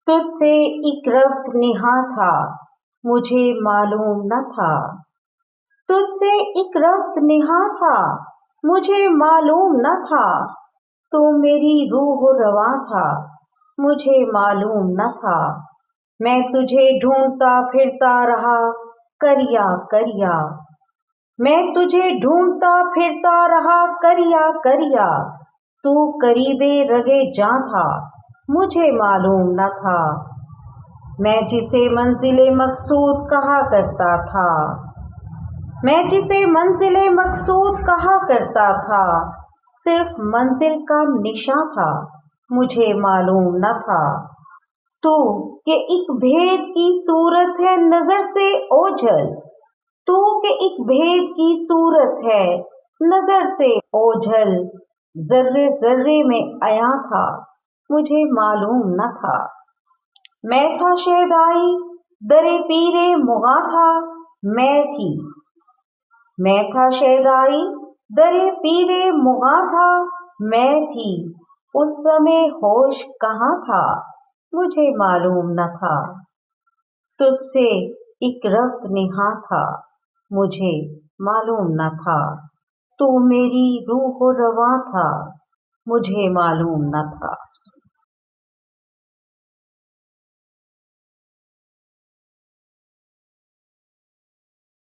تجھ سے ایک ربط نہا تھا مجھے معلوم نہ تھا، تجھ سے ایک ربط نہا تھا مجھے معلوم نہ تھا، تو میری روح و رواں تھا مجھے معلوم نہ تھا، میں تجھے ڈھونڈتا پھرتا رہا کریا کریا، میں تجھے ڈھونڈتا پھرتا رہا کریا کریا، تو قریبے رگے جاں تھا مجھے معلوم نہ تھا، میں جسے منزل مقصود کہا کرتا تھا، میں جسے منزل مقصود کہا کرتا تھا، صرف منزل کا نشاں تھا مجھے معلوم نہ تھا، تو کہ ایک بھید کی صورت ہے نظر سے اوجھل، تو کہ ایک بھید کی صورت ہے نظر سے اوجھل، ذرے ذرے میں عیاں تھا مجھے معلوم نہ تھا، میں تھا شیدائی در پیر مغاں تھا میں تھی، میں تھا شیدائی در پیر مغاں تھا میں تھی، اس سمے ہوش کہاں تھا مجھے معلوم نہ تھا، تجھ سے ایک ربط نہا تھا مجھے معلوم نہ تھا، تو میری روح و رواں تھا مجھے معلوم نہ تھا۔